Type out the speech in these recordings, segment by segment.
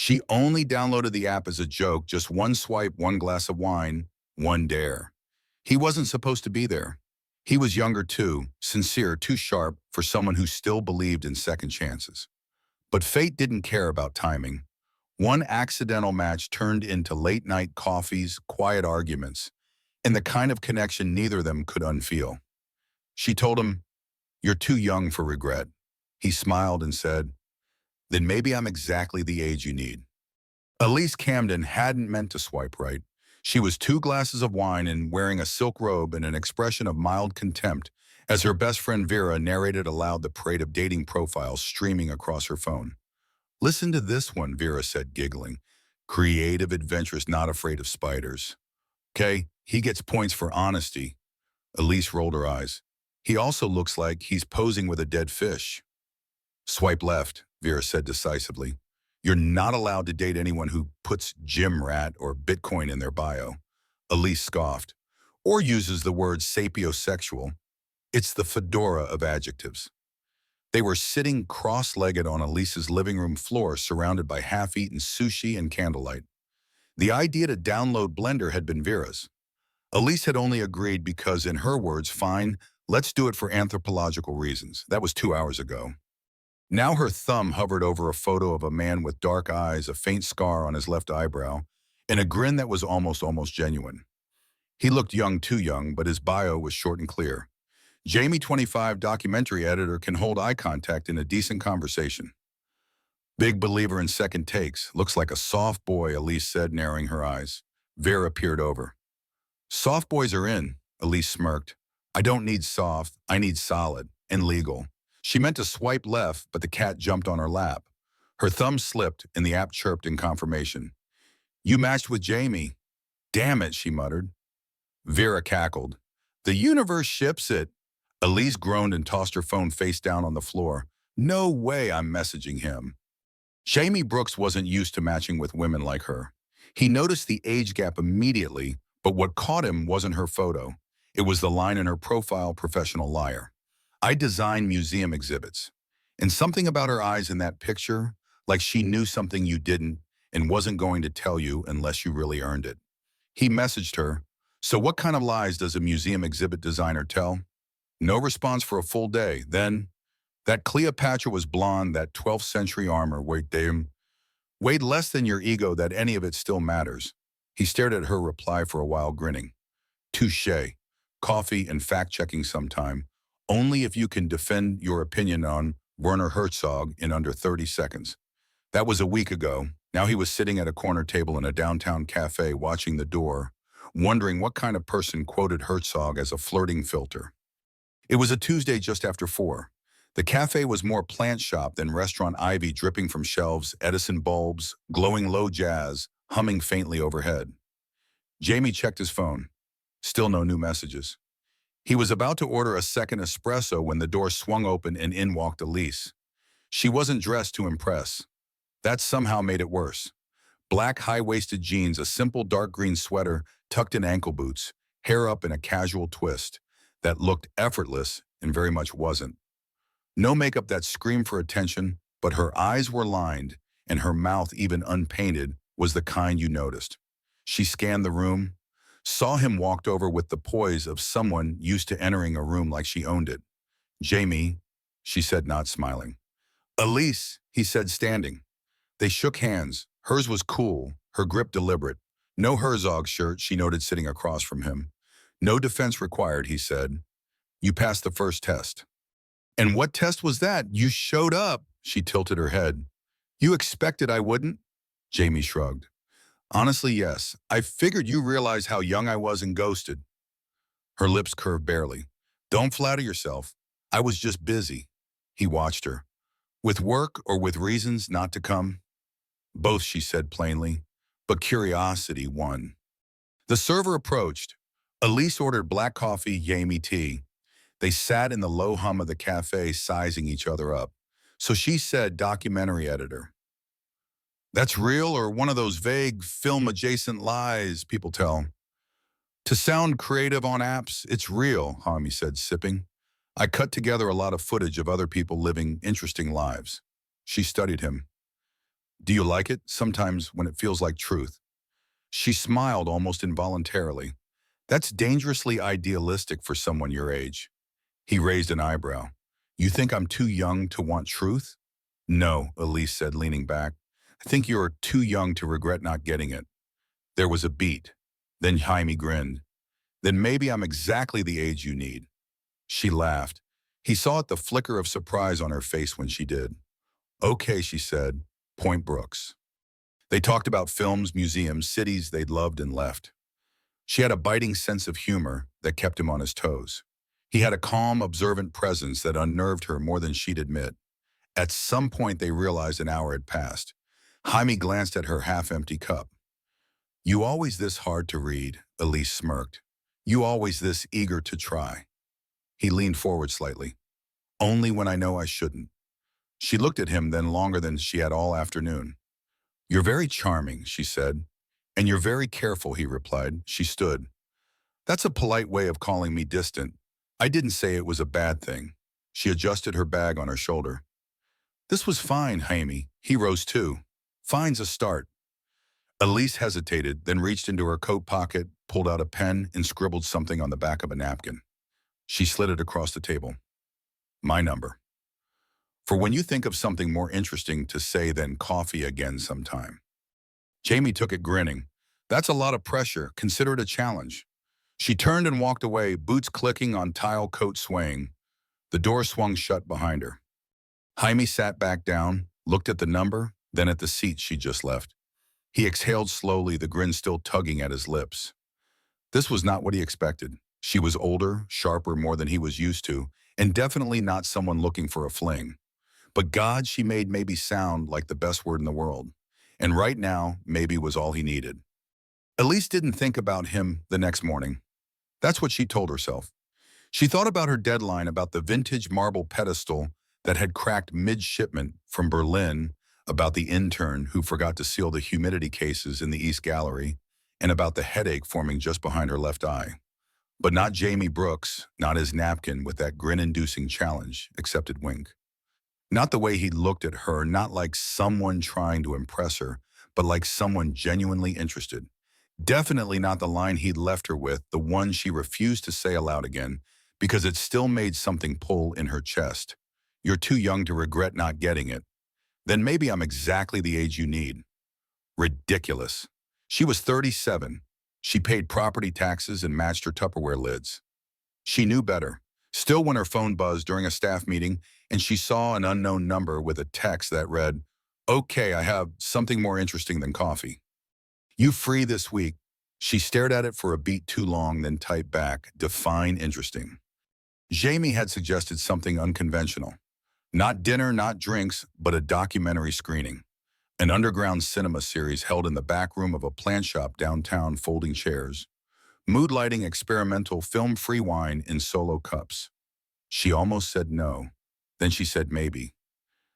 She only downloaded the app as a joke, just one swipe, one glass of wine, one dare. He wasn't supposed to be there. He was younger too, sincere, too sharp for someone who still believed in second chances. But fate didn't care about timing. One accidental match turned into late-night coffees, quiet arguments, and the kind of connection neither of them could unfeel. She told him, "You're too young for regret." He smiled and said, "Then maybe I'm exactly the age you need." Elise Camden hadn't meant to swipe right. She was two glasses of wine and wearing a silk robe and an expression of mild contempt as her best friend Vera narrated aloud the parade of dating profiles streaming across her phone. "Listen to this one," Vera said, giggling. "Creative, adventurous, not afraid of spiders." "Okay, he gets points for honesty." Elise rolled her eyes. "He also looks like he's posing with a dead fish." "Swipe left," Vera said decisively. "You're not allowed to date anyone who puts gym rat or Bitcoin in their bio." Elise scoffed. "Or uses the word sapiosexual. It's the fedora of adjectives." They were sitting cross-legged on Elise's living room floor surrounded by half-eaten sushi and candlelight. The idea to download Blender had been Vera's. Elise had only agreed because, in her words, "Fine, let's do it for anthropological reasons." That was 2 hours ago. Now her thumb hovered over a photo of a man with dark eyes, a faint scar on his left eyebrow, and a grin that was almost genuine. He looked young, too young, but his bio was short and clear. "Jamie, 25, documentary editor, can hold eye contact in a decent conversation." "Big believer in second takes. Looks like a soft boy," Elise said, narrowing her eyes. Vera peered over. "Soft boys are in," Elise smirked. "I don't need soft, I need solid and legal." She meant to swipe left, but the cat jumped on her lap. Her thumb slipped, and the app chirped in confirmation. "You matched with Jamie." "Damn it," she muttered. Vera cackled. "The universe ships it." Elise groaned and tossed her phone face down on the floor. "No way I'm messaging him." Jamie Brooks wasn't used to matching with women like her. He noticed the age gap immediately, but what caught him wasn't her photo. It was the line in her profile, "Professional liar." "I design museum exhibits." And something about her eyes in that picture, like she knew something you didn't and wasn't going to tell you unless you really earned it. He messaged her, "So what kind of lies does a museum exhibit designer tell?" No response for a full day. Then, "That Cleopatra was blonde, that 12th century armor, weighed less than your ego that any of it still matters." He stared at her reply for a while, grinning. "Touche. Coffee and fact-checking sometime. Only if you can defend your opinion on Werner Herzog in under 30 seconds. That was a week ago. Now he was sitting at a corner table in a downtown cafe watching the door, wondering what kind of person quoted Herzog as a flirting filter. It was a Tuesday just after 4. The cafe was more plant shop than restaurant, ivy dripping from shelves, Edison bulbs, glowing low jazz, humming faintly overhead. Jamie checked his phone. Still no new messages. He was about to order a second espresso when the door swung open and in walked Elise. She wasn't dressed to impress. That somehow made it worse. Black high-waisted jeans, a simple dark green sweater, tucked in ankle boots, hair up in a casual twist that looked effortless and very much wasn't. No makeup that screamed for attention, but her eyes were lined, and her mouth, even unpainted, was the kind you noticed. She scanned the room, saw him walked over with the poise of someone used to entering a room like she owned it. "Jamie," she said, not smiling. "Elise," he said, standing. They shook hands. Hers was cool, her grip deliberate. No Herzog shirt, she noted, sitting across from him. "No defense required," he said. "You passed the first test." "And what test was that? You showed up." She tilted her head. "You expected I wouldn't?" Jamie shrugged. "Honestly, yes. I figured you realized how young I was and ghosted." Her lips curved barely. "Don't flatter yourself. I was just busy." He watched her. "With work or with reasons not to come?" "Both," she said plainly, but curiosity won. The server approached. Elise ordered black coffee, Jamie tea. They sat in the low hum of the cafe, sizing each other up. So she said, "Documentary editor." "That's real or one of those vague film-adjacent lies people tell?" "To sound creative on apps, it's real," Hami said, sipping. "I cut together a lot of footage of other people living interesting lives." She studied him. Do you like it? Sometimes when it feels like truth. She smiled almost involuntarily. That's dangerously idealistic for someone your age. He raised an eyebrow. You think I'm too young to want truth? No, Elise said, leaning back. I think you're too young to regret not getting it. There was a beat. Then Jaime grinned. Then maybe I'm exactly the age you need. She laughed. He saw it the flicker of surprise on her face when she did. Okay, she said. Point Brooks. They talked about films, museums, cities they'd loved and left. She had a biting sense of humor that kept him on his toes. He had a calm, observant presence that unnerved her more than she'd admit. At some point, they realized an hour had passed. Jaime glanced at her half-empty cup. You always this hard to read, Elise smirked. You always this eager to try. He leaned forward slightly. Only when I know I shouldn't. She looked at him then longer than she had all afternoon. You're very charming, she said. And you're very careful, he replied. She stood. That's a polite way of calling me distant. I didn't say it was a bad thing. She adjusted her bag on her shoulder. This was fine, Jaime. He rose too. Fine's a start. Elise hesitated, then reached into her coat pocket, pulled out a pen, and scribbled something on the back of a napkin. She slid it across the table. My number. For when you think of something more interesting to say than coffee again sometime. Jamie took it grinning. That's a lot of pressure. Consider it a challenge. She turned and walked away, boots clicking on tile coat swaying. The door swung shut behind her. Jaime sat back down, looked at the number, then at the seat she just left. He exhaled slowly, the grin still tugging at his lips. This was not what he expected. She was older, sharper more than he was used to, and definitely not someone looking for a fling. But God, she made maybe sound like the best word in the world. And right now, maybe was all he needed. Elise didn't think about him the next morning. That's what she told herself. She thought about her deadline, about the vintage marble pedestal that had cracked mid-shipment from Berlin, about the intern who forgot to seal the humidity cases in the East Gallery, and about the headache forming just behind her left eye. But not Jamie Brooks, not his napkin with that grin-inducing challenge, accepted wink. Not the way he looked at her, not like someone trying to impress her, but like someone genuinely interested. Definitely not the line he'd left her with, the one she refused to say aloud again, because it still made something pull in her chest. You're too young to regret not getting it. Then maybe I'm exactly the age you need. Ridiculous. She was 37. She paid property taxes and matched her Tupperware lids. She knew better. Still, when her phone buzzed during a staff meeting and she saw an unknown number with a text that read, "Okay, I have something more interesting than coffee. You free this week?" She stared at it for a beat too long, then typed back, "Define interesting." Jamie had suggested something unconventional. Not dinner, not drinks, but a documentary screening. An underground cinema series held in the back room of a plant shop downtown, folding chairs. Mood lighting experimental film-free wine in solo cups. She almost said no. Then she said maybe.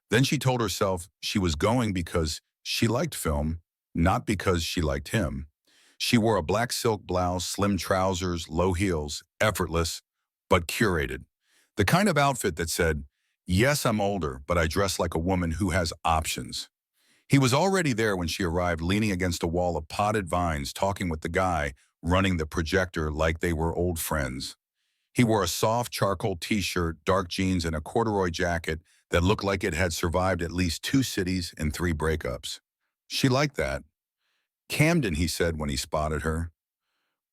Then she told herself she was going because she liked film, not because she liked him. She wore a black silk blouse, slim trousers, low heels, effortless, but curated. The kind of outfit that said, yes, I'm older, but I dress like a woman who has options. He was already there when she arrived, leaning against a wall of potted vines, talking with the guy running the projector like they were old friends. He wore a soft charcoal t-shirt, dark jeans, and a corduroy jacket that looked like it had survived at least 2 cities and 3 breakups. She liked that. Camden, he said when he spotted her.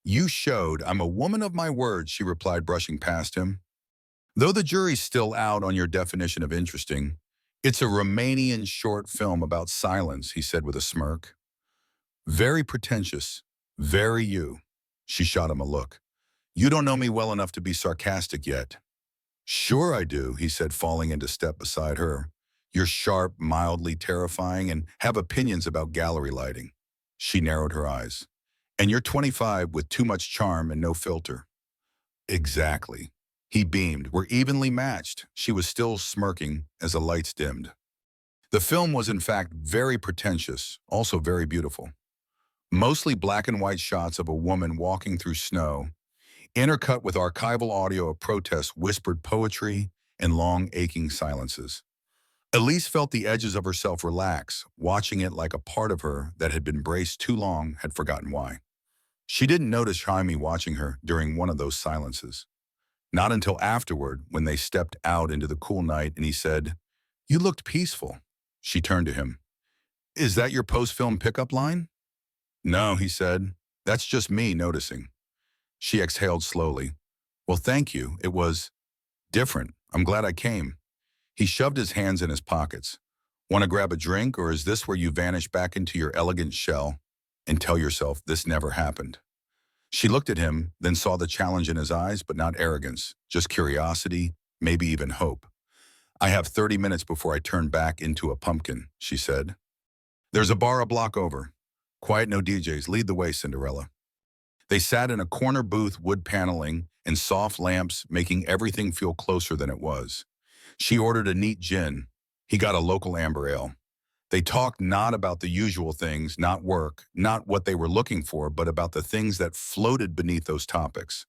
You showed I'm a woman of my word, she replied, brushing past him. Though the jury's still out on your definition of interesting, it's a Romanian short film about silence, he said with a smirk. Very pretentious, very you. She shot him a look. You don't know me well enough to be sarcastic yet. Sure I do, he said, falling into step beside her. You're sharp, mildly terrifying, and have opinions about gallery lighting. She narrowed her eyes. And you're 25 with too much charm and no filter. Exactly. He beamed. We're evenly matched. She was still smirking as the lights dimmed. The film was in fact very pretentious, also very beautiful. Mostly black and white shots of a woman walking through snow, intercut with archival audio of protests, whispered poetry, and long aching silences. Elise felt the edges of herself relax, watching it like a part of her that had been braced too long had forgotten why. She didn't notice Jaime watching her during one of those silences. Not until afterward, when they stepped out into the cool night and he said, "You looked peaceful." She turned to him. "Is that your post-film pickup line?" "No," he said. "That's just me noticing." She exhaled slowly. "Well, thank you. It was different. I'm glad I came." He shoved his hands in his pockets. "Want to grab a drink, or is this where you vanish back into your elegant shell and tell yourself this never happened?" She looked at him, then saw the challenge in his eyes, but not arrogance, just curiosity, maybe even hope. "I have 30 minutes before I turn back into a pumpkin," she said. "There's a bar a block over. Quiet, no DJs. Lead the way, Cinderella." They sat in a corner booth, wood paneling, and soft lamps making everything feel closer than it was. She ordered a neat gin. He got a local amber ale. They talked not about the usual things, not work, not what they were looking for, but about the things that floated beneath those topics.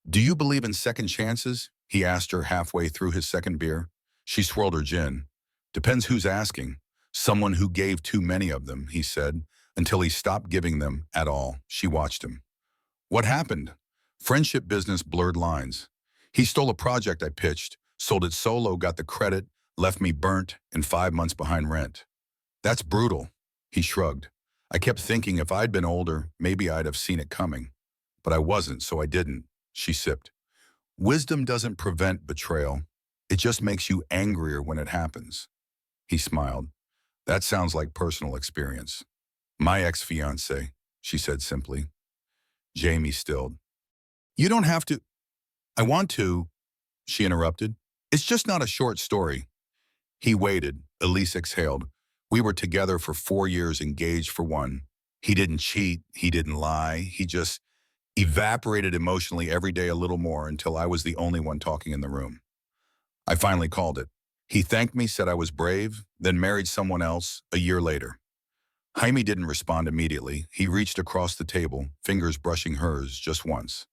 "Do you believe in second chances?" he asked her halfway through his second beer. She swirled her gin. "Depends who's asking. Someone who gave too many of them," he said, until he stopped giving them at all. She watched him. "What happened?" "Friendship business blurred lines. He stole a project I pitched, sold it solo, got the credit, left me burnt and 5 months behind rent." "That's brutal." He shrugged. "I kept thinking if I'd been older, maybe I'd have seen it coming. But I wasn't, so I didn't." She sipped. "Wisdom doesn't prevent betrayal. It just makes you angrier when it happens." He smiled. "That sounds like personal experience." "My ex-fiancé," she said simply. Jamie stilled. "You don't have to—" "I want to," she interrupted. "It's just not a short story." He waited. Elise exhaled. "We were together for 4 years, engaged for one. He didn't cheat. He didn't lie. He just evaporated emotionally every day a little more until I was the only one talking in the room. I finally called it. He thanked me, said I was brave, then married someone else a year later." Jaime didn't respond immediately. He reached across the table, fingers brushing hers just once.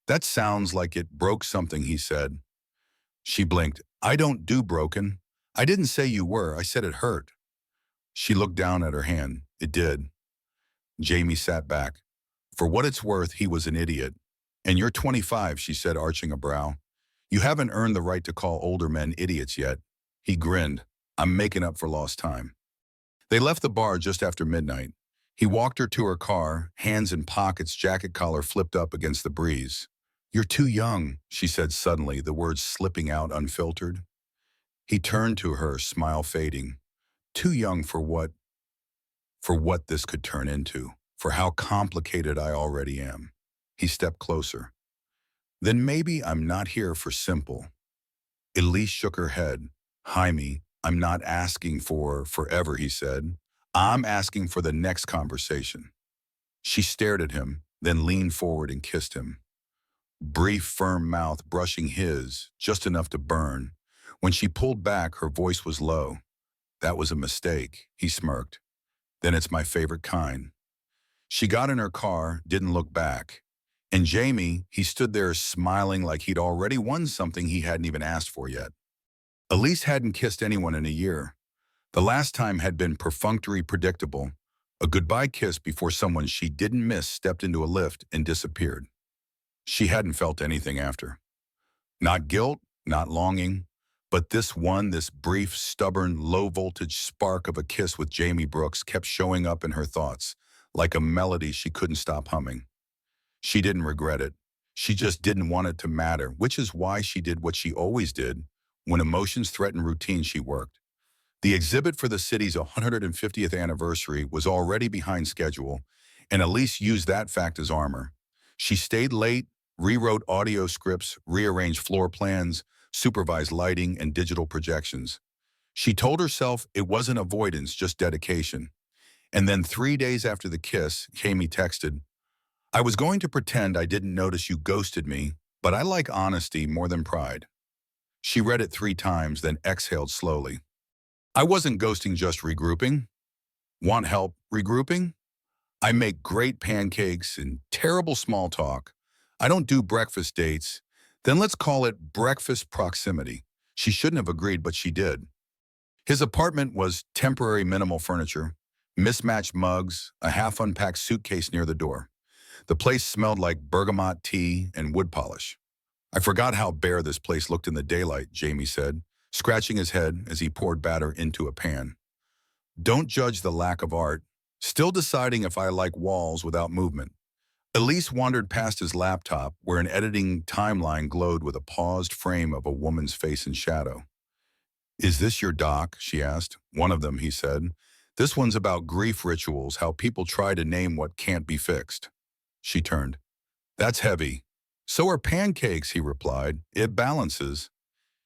"That sounds like it broke something," he said. She blinked. "I don't do broken. I didn't say you were. I said it hurt." She looked down at her hand. "It did." Jamie sat back. "For what it's worth, he was an idiot. And you're 25, she said, arching a brow. "You haven't earned the right to call older men idiots yet." He grinned. "I'm making up for lost time." They left the bar just after midnight. He walked her to her car, hands in pockets, jacket collar flipped up against the breeze. "You're too young," she said suddenly, the words slipping out unfiltered. He turned to her, smile fading. "Too young for what? For what this could turn into, for how complicated I already am." He stepped closer. "Then maybe I'm not here for simple." Elise shook her head. "Jaime, I'm not asking for forever," he said. "I'm asking for the next conversation." She stared at him, then leaned forward and kissed him. Brief, firm mouth brushing his, just enough to burn. When she pulled back, her voice was low. "That was a mistake," he smirked. "Then it's my favorite kind." She got in her car, didn't look back. And Jamie, he stood there smiling like he'd already won something he hadn't even asked for yet. Elise hadn't kissed anyone in a year. The last time had been perfunctory, predictable. A goodbye kiss before someone she didn't miss stepped into a lift and disappeared. She hadn't felt anything after. Not guilt, not longing, but this brief, stubborn, low-voltage spark of a kiss with Jamie Brooks kept showing up in her thoughts, like a melody she couldn't stop humming. She didn't regret it. She just didn't want it to matter, which is why she did what she always did. When emotions threatened routine, she worked. The exhibit for the city's 150th anniversary was already behind schedule, and Elise used that fact as armor. She stayed late, rewrote audio scripts, rearranged floor plans, supervised lighting and digital projections. She told herself it wasn't avoidance, just dedication. And then 3 days after the kiss, Jamie texted, "I was going to pretend I didn't notice you ghosted me, but I like honesty more than pride." She read it 3 times, then exhaled slowly. "I wasn't ghosting, just regrouping." "Want help regrouping?" "I make great pancakes and terrible small talk. I don't do breakfast dates." "Then let's call it breakfast proximity." She shouldn't have agreed, but she did. His apartment was temporary minimal furniture, mismatched mugs, a half-unpacked suitcase near the door. The place smelled like bergamot tea and wood polish. I forgot how bare this place looked in the daylight, Jamie said, scratching his head as he poured batter into a pan. Don't judge the lack of art. Still deciding if I like walls without movement. Elise wandered past his laptop where an editing timeline glowed with a paused frame of a woman's face in shadow. Is this your doc? She asked. One of them, he said. This one's about grief rituals, how people try to name what can't be fixed. She turned. That's heavy. So are pancakes, he replied. It balances.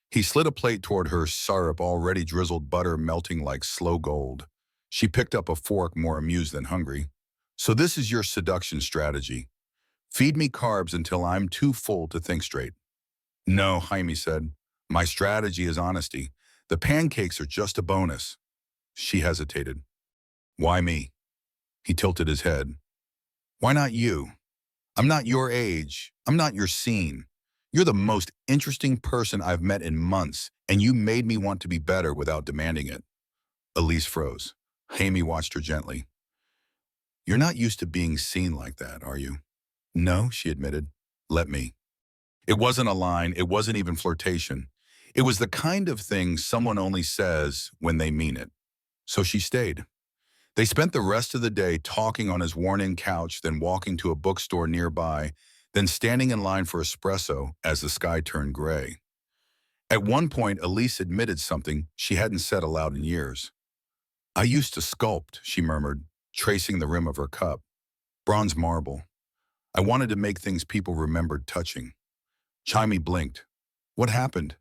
He slid a plate toward her, syrup already drizzled, butter melting like slow gold. She picked up a fork, more amused than hungry. So this is your seduction strategy. Feed me carbs until I'm too full to think straight. No, Jaime said. My strategy is honesty. The pancakes are just a bonus. She hesitated. Why me? He tilted his head. Why not you? I'm not your age. I'm not your scene. You're the most interesting person I've met in months, and you made me want to be better without demanding it. Elise froze. Jaime watched her gently. You're not used to being seen like that, are you? No, she admitted. Let me. It wasn't a line. It wasn't even flirtation. It was the kind of thing someone only says when they mean it. So she stayed. They spent the rest of the day talking on his worn-in couch, then walking to a bookstore nearby, then standing in line for espresso as the sky turned gray. At one point, Elise admitted something she hadn't said aloud in years. I used to sculpt, she murmured, tracing the rim of her cup. Bronze marble. I wanted to make things people remembered touching. Jaime blinked. What happened?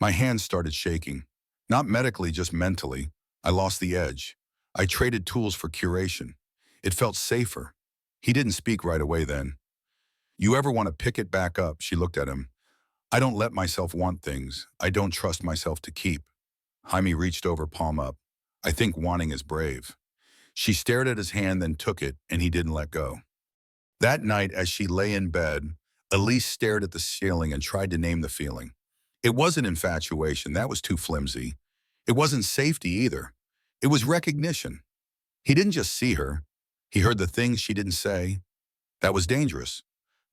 My hands started shaking. Not medically, just mentally. I lost the edge. I traded tools for curation. It felt safer. He didn't speak right away then. You ever want to pick it back up? She looked at him. I don't let myself want things. I don't trust myself to keep. Jaime reached over, palm up. I think wanting is brave. She stared at his hand, then took it, and he didn't let go. That night, as she lay in bed, Elise stared at the ceiling and tried to name the feeling. It wasn't infatuation. That was too flimsy. It wasn't safety either. It was recognition. He didn't just see her. He heard the things she didn't say. That was dangerous.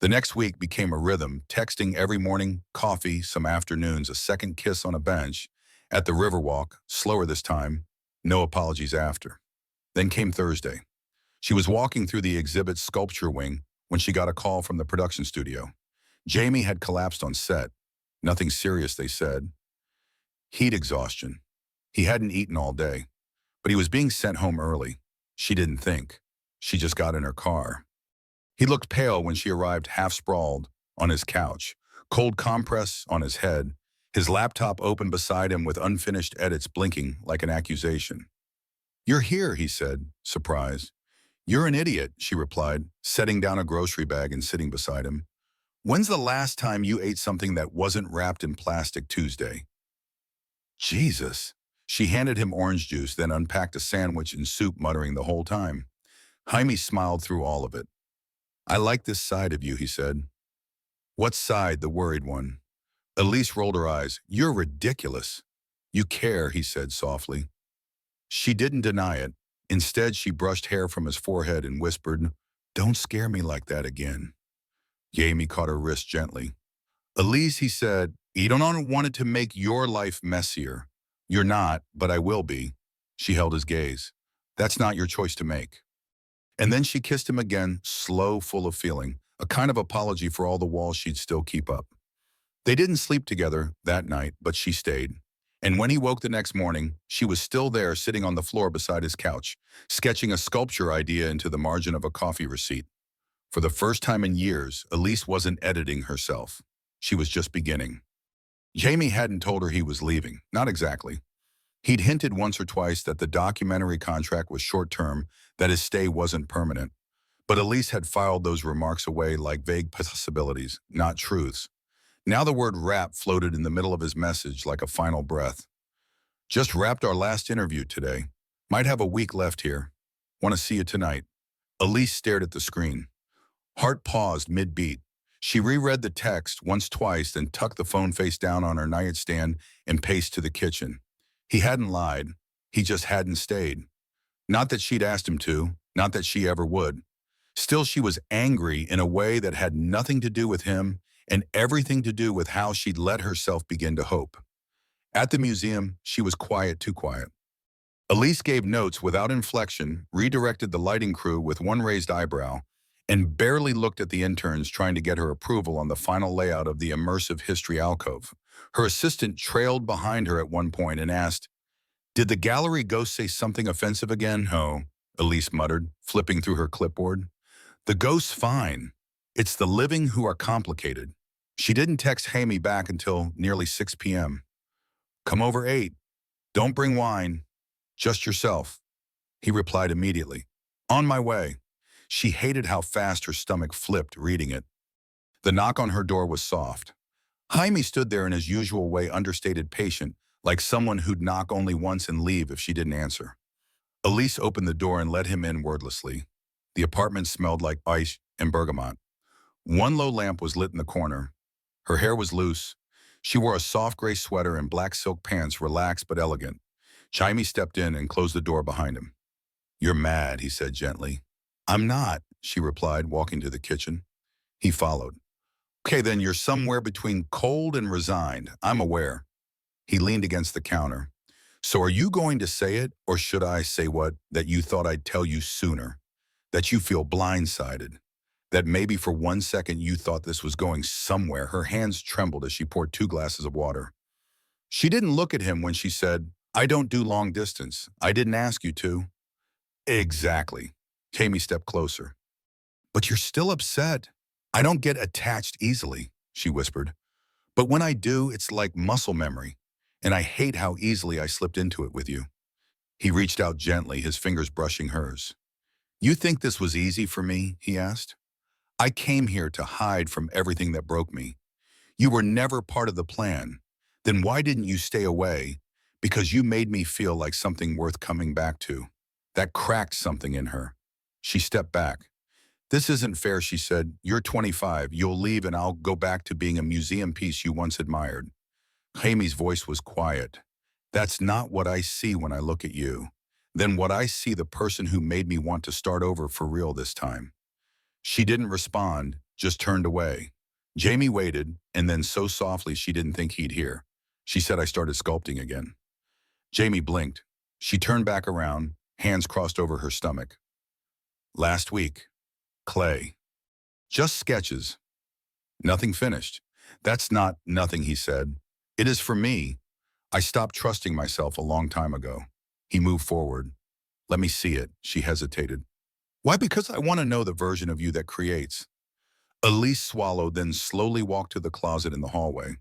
The next week became a rhythm, texting every morning, coffee, some afternoons, a second kiss on a bench. At the Riverwalk, slower this time, no apologies after. Then came Thursday. She was walking through the exhibit's sculpture wing when she got a call from the production studio. Jamie had collapsed on set. Nothing serious, they said. Heat exhaustion. He hadn't eaten all day, but he was being sent home early. She didn't think. She just got in her car. He looked pale when she arrived, half sprawled on his couch, cold compress on his head, his laptop open beside him with unfinished edits blinking like an accusation. You're here, he said, surprised. You're an idiot, she replied, setting down a grocery bag and sitting beside him. When's the last time you ate something that wasn't wrapped in plastic? Tuesday. Jesus. She handed him orange juice, then unpacked a sandwich and soup, muttering the whole time. Jaime smiled through all of it. I like this side of you, he said. What side? The worried one. Elise rolled her eyes. You're ridiculous. You care, he said softly. She didn't deny it. Instead, she brushed hair from his forehead and whispered, Don't scare me like that again. Jamie caught her wrist gently. Elise, he said, you don't want it to make your life messier. You're not, but I will be. She held his gaze. That's not your choice to make. And then she kissed him again, slow, full of feeling, a kind of apology for all the walls she'd still keep up. They didn't sleep together that night, but she stayed. And when he woke the next morning, she was still there, sitting on the floor beside his couch, sketching a sculpture idea into the margin of a coffee receipt. For the first time in years, Elise wasn't editing herself. She was just beginning. Jamie hadn't told her he was leaving, not exactly. He'd hinted once or twice that the documentary contract was short-term, that his stay wasn't permanent. But Elise had filed those remarks away like vague possibilities, not truths. Now the word wrap floated in the middle of his message like a final breath. Just wrapped our last interview today. Might have a week left here. Want to see you tonight. Elise stared at the screen. Heart paused mid-beat. She reread the text once, twice, then tucked the phone face down on her nightstand and paced to the kitchen. He hadn't lied. He just hadn't stayed. Not that she'd asked him to, not that she ever would. Still, she was angry in a way that had nothing to do with him and everything to do with how she'd let herself begin to hope. At the museum, she was quiet, too quiet. Elise gave notes without inflection, redirected the lighting crew with one raised eyebrow, and barely looked at the interns trying to get her approval on the final layout of the immersive history alcove. Her assistant trailed behind her at one point and asked, "Did the gallery ghost say something offensive again?" "Oh," Elise muttered, flipping through her clipboard. "The ghost's fine. It's the living who are complicated." She didn't text Hammy back until nearly 6 p.m. "Come over 8. Don't bring wine. Just yourself." He replied immediately. "On my way." She hated how fast her stomach flipped reading it. The knock on her door was soft. Jaime stood there in his usual way, understated patient, like someone who'd knock only once and leave if she didn't answer. Elise opened the door and let him in wordlessly. The apartment smelled like ice and bergamot. One low lamp was lit in the corner. Her hair was loose. She wore a soft gray sweater and black silk pants, relaxed but elegant. Jaime stepped in and closed the door behind him. "You're mad," he said gently. "I'm not," she replied, walking to the kitchen. He followed. "Okay, then you're somewhere between cold and resigned. I'm aware." He leaned against the counter. "So are you going to say it, or should I say that you thought I'd tell you sooner? That you feel blindsided? That maybe for 1 second you thought this was going somewhere?" Her hands trembled as she poured 2 glasses of water. She didn't look at him when she said, "I don't do long distance. I didn't ask you to." "Exactly." Jamie stepped closer. "But you're still upset." "I don't get attached easily," she whispered. "But when I do, it's like muscle memory. And I hate how easily I slipped into it with you." He reached out gently, his fingers brushing hers. "You think this was easy for me?" he asked. "I came here to hide from everything that broke me. You were never part of the plan. Then why didn't you stay away? Because you made me feel like something worth coming back to." That cracked something in her. She stepped back. "This isn't fair," she said. "You're 25. You'll leave and I'll go back to being a museum piece you once admired." Jamie's voice was quiet. "That's not what I see when I look at you. Then what I see the person who made me want to start over for real this time." She didn't respond, just turned away. Jamie waited, and then so softly she didn't think he'd hear. She said, "I started sculpting again." Jamie blinked. She turned back around, hands crossed over her stomach. "Last week. Clay. Just sketches. Nothing finished." "That's not nothing," he said. "It is for me. I stopped trusting myself a long time ago." He moved forward. "Let me see it." She hesitated. "Why? Because I want to know the version of you that creates." Elise swallowed, then slowly walked to the closet in the hallway.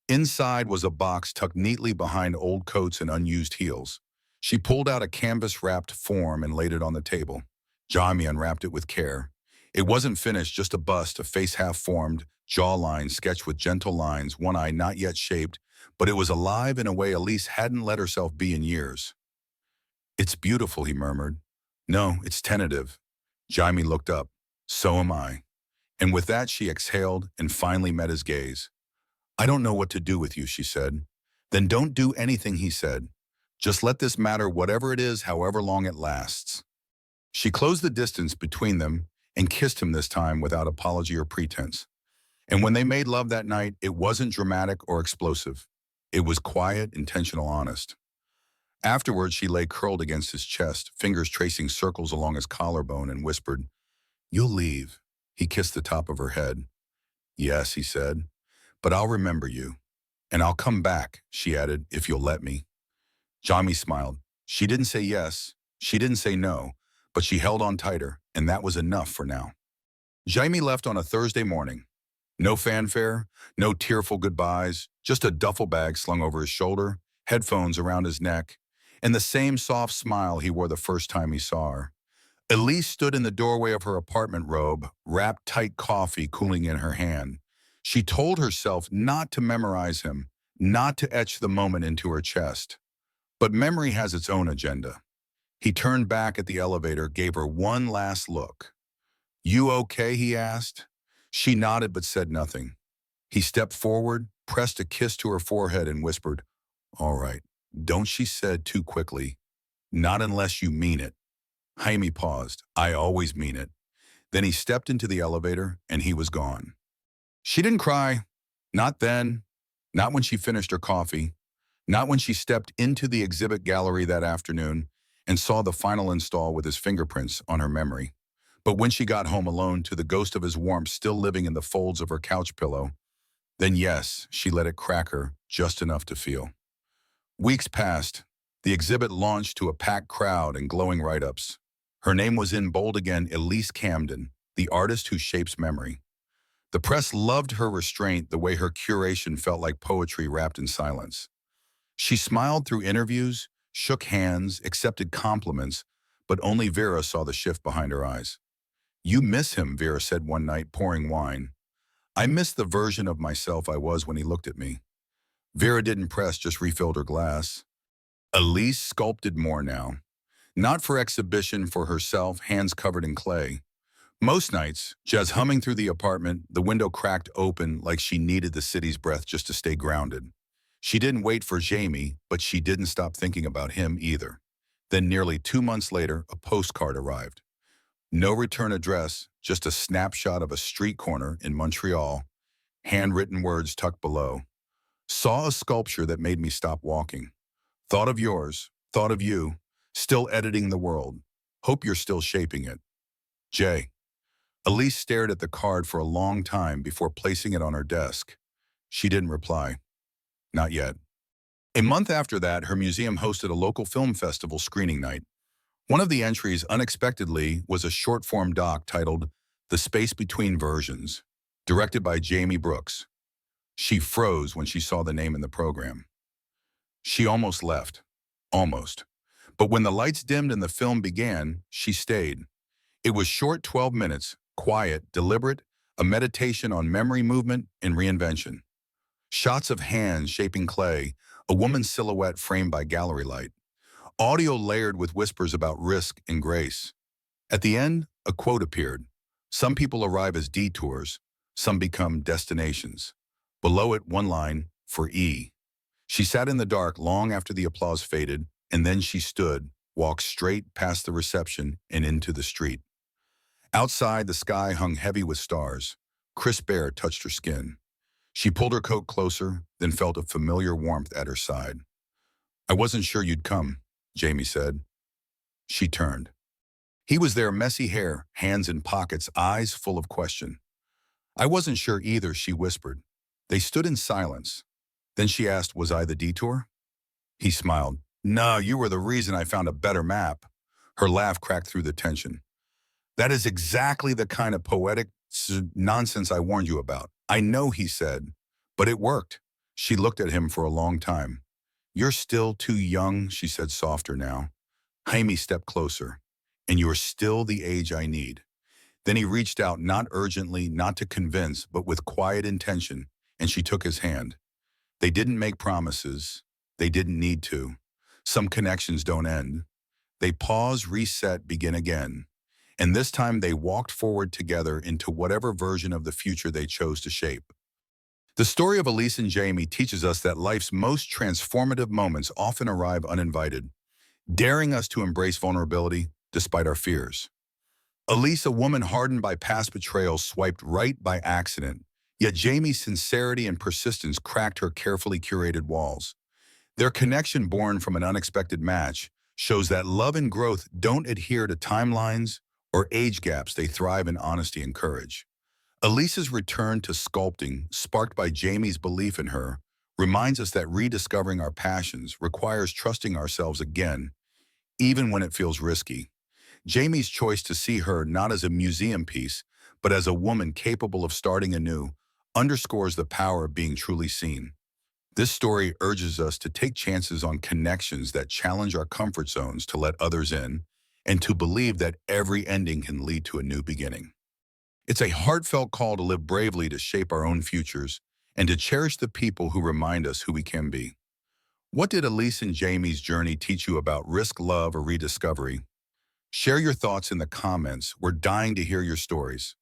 Inside was a box tucked neatly behind old coats and unused heels. She pulled out a canvas-wrapped form and laid it on the table. Jamie unwrapped it with care. It wasn't finished, just a bust, a face half-formed, jawline sketched with gentle lines, one eye not yet shaped, but it was alive in a way Elise hadn't let herself be in years. "It's beautiful," he murmured. "No, it's tentative." Jamie looked up. "So am I." And with that, she exhaled and finally met his gaze. "I don't know what to do with you," she said. "Then don't do anything," he said. "Just let this matter, whatever it is, however long it lasts." She closed the distance between them and kissed him this time without apology or pretense. And when they made love that night, it wasn't dramatic or explosive. It was quiet, intentional, honest. Afterwards, she lay curled against his chest, fingers tracing circles along his collarbone, and whispered, "You'll leave." He kissed the top of her head. "Yes," he said, "but I'll remember you. And I'll come back," she added, "if you'll let me." Jamie smiled. She didn't say yes. She didn't say no, but she held on tighter, and that was enough for now. Jamie left on a Thursday morning. No fanfare, no tearful goodbyes, just a duffel bag slung over his shoulder, headphones around his neck, and the same soft smile he wore the first time he saw her. Elise stood in the doorway of her apartment robe, wrapped tight, coffee cooling in her hand. She told herself not to memorize him, not to etch the moment into her chest. But memory has its own agenda. He turned back at the elevator, gave her one last look. "You okay?" he asked. She nodded but said nothing. He stepped forward, pressed a kiss to her forehead, and whispered, "All right." Don't, she said too quickly. Not unless you mean it. Jaime paused. I always mean it. Then he stepped into the elevator and he was gone. She didn't cry. Not then. Not when she finished her coffee. Not when she stepped into the exhibit gallery that afternoon and saw the final install with his fingerprints on her memory. But when she got home alone to the ghost of his warmth still living in the folds of her couch pillow, then yes, she let it crack her just enough to feel. Weeks passed. The exhibit launched to a packed crowd and glowing write-ups. Her name was in bold again, Elise Camden, the artist who shapes memory. The press loved her restraint, the way her curation felt like poetry wrapped in silence. She smiled through interviews, shook hands, accepted compliments, but only Vera saw the shift behind her eyes. You miss him, Vera said one night, pouring wine. I miss the version of myself I was when he looked at me. Vera didn't press, just refilled her glass. Elise sculpted more now. Not for exhibition, for herself, hands covered in clay. Most nights, Jazz humming through the apartment, the window cracked open like she needed the city's breath just to stay grounded. She didn't wait for Jamie, but she didn't stop thinking about him either. Then nearly 2 months later, a postcard arrived. No return address, just a snapshot of a street corner in Montreal, handwritten words tucked below. Saw a sculpture that made me stop walking. Thought of yours, thought of you, still editing the world. Hope you're still shaping it. Jay. Elise stared at the card for a long time before placing it on her desk. She didn't reply. Not yet. A month after that, her museum hosted a local film festival screening night. One of the entries, unexpectedly, was a short-form doc titled The Space Between Versions, directed by Jamie Brooks. She froze when she saw the name in the program. She almost left. Almost. But when the lights dimmed and the film began, she stayed. It was short, 12 minutes, quiet, deliberate, a meditation on memory, movement, and reinvention. Shots of hands shaping clay, a woman's silhouette framed by gallery light. Audio layered with whispers about risk and grace. At the end, a quote appeared. Some people arrive as detours, some become destinations. Below it, one line, for E. She sat in the dark long after the applause faded, and then she stood, walked straight past the reception and into the street. Outside, the sky hung heavy with stars. Crisp air touched her skin. She pulled her coat closer, then felt a familiar warmth at her side. I wasn't sure you'd come, Jamie said. She turned. He was there, messy hair, hands in pockets, eyes full of question. I wasn't sure either, she whispered. They stood in silence. Then she asked, was I the detour? He smiled. No, you were the reason I found a better map. Her laugh cracked through the tension. That is exactly the kind of poetic nonsense I warned you about. I know, he said, but it worked. She looked at him for a long time. You're still too young, she said softer now. Jaime stepped closer. And you're still the age I need. Then he reached out, not urgently, not to convince, but with quiet intention, and she took his hand. They didn't make promises. They didn't need to. Some connections don't end. They pause, reset, begin again. And this time they walked forward together into whatever version of the future they chose to shape. The story of Elise and Jamie teaches us that life's most transformative moments often arrive uninvited, daring us to embrace vulnerability despite our fears. Elise, a woman hardened by past betrayal, swiped right by accident, yet Jamie's sincerity and persistence cracked her carefully curated walls. Their connection, born from an unexpected match, shows that love and growth don't adhere to timelines or age gaps. They thrive in honesty and courage. Elise's return to sculpting, sparked by Jamie's belief in her, reminds us that rediscovering our passions requires trusting ourselves again, even when it feels risky. Jamie's choice to see her not as a museum piece, but as a woman capable of starting anew, underscores the power of being truly seen. This story urges us to take chances on connections that challenge our comfort zones, to let others in, and to believe that every ending can lead to a new beginning. It's a heartfelt call to live bravely, to shape our own futures, and to cherish the people who remind us who we can be. What did Elise and Jamie's journey teach you about risk, love, or rediscovery? Share your thoughts in the comments. We're dying to hear your stories.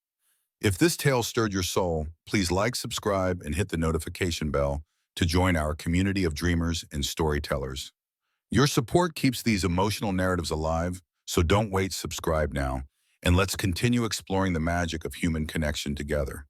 If this tale stirred your soul, please like, subscribe, and hit the notification bell to join our community of dreamers and storytellers. Your support keeps these emotional narratives alive, so don't wait, subscribe now, and let's continue exploring the magic of human connection together.